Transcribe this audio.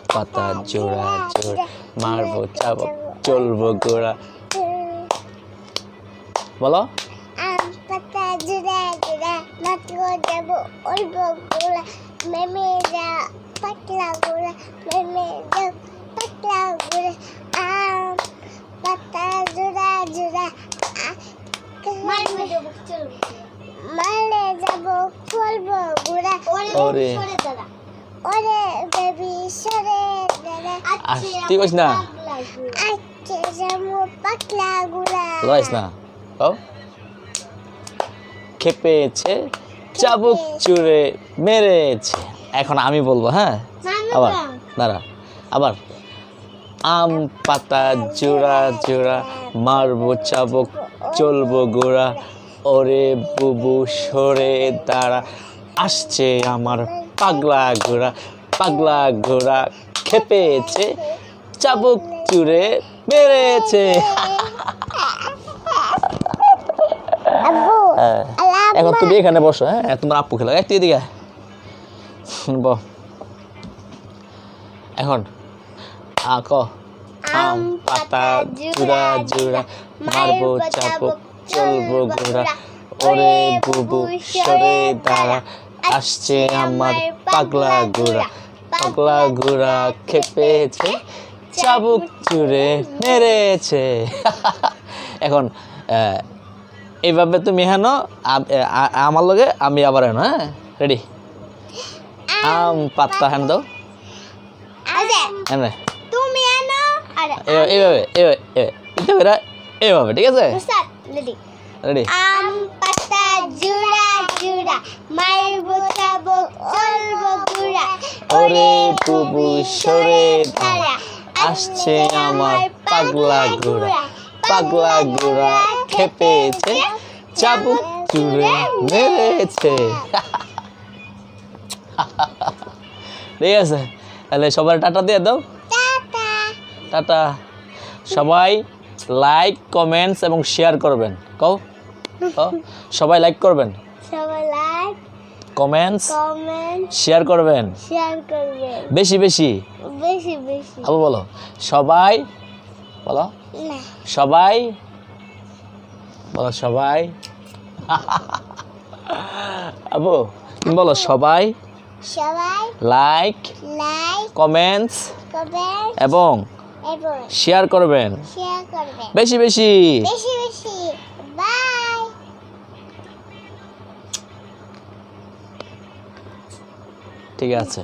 পাতা জোড়া জোড়া মারবো চাবো চলবো গোড়া বলো আম পাতা জোড়া জোড়া মারবো যাবো উড়বো গোড়া মেমে যা পাতলা গোড়া মেমে যা পাতলা গোড়া আম পাতা জোড়া জোড়া মারলে যাবো চলবো গোড়া ওরে ওরে বেবি সরে দাদা তুই কইস না আজকে যাবো পাতলা গোড়া লইস না ও খেপেছে চাবুক চুরে মেরেছে এখন আমি বলবো হ্যাঁ আবার দাঁড়া আবার আম পাতা জোড়া জোড়া মারবো চাবুক চলবো গোড়া ওরে বুবু সরে দাঁড়া আসছে আমার পাগলা ঘোড়া খেপেছে চাবুক চুরে মেরেছে আব্বু এখন তুমি এখানে বসো হ্যাঁ তোমার আপু খেলো একটু এদিকে এখন ক আম পাতা জোড়া জোড়া মারবো চাবুক চলবো ঘোড়া ওরে বুবু সরে দাঁড়া আসছে আমার পাগলা ঘোড়া খেপেছে চাবুক চুরে মেরেছে এখন এইভাবে তুমি হেন আমার লগে আমি আবার হেন হ্যাঁ রেডি আম পাতা হেন দাও হ্যাঁ তুমি আনো আর এইভাবে ঠিক আছে রেডি রেডি আম পাতা জোড়া জোড়া মারবো যাবো চলবো গোড়া ওরে বুবু সরে দাঁড়া আসছে আমার পাগলা ঘোড়া খেপেছে চাবুক চুরে মেরেছে ঠিক আছে তাহলে সবার টাটা দিয়ে দাও টাটা টাটা সবাই লাইক কমেন্টস এবং শেয়ার করবেন কও সবাই লাইক করবেন সবাই লাইক কমেন্টস কমেন্ট শেয়ার করবেন শেয়ার করবেন বেশি বেশি বেশি বেশি আবু বলো সবাই বলো না সবাই বলো সবাই আবু তুমি বলো সবাই সবাই লাইক লাইক কমেন্টস কমেন্ট এবং এবং শেয়ার করবেন শেয়ার করবেন বেশি বেশি বেশি বেশি বাই ঠিক আছে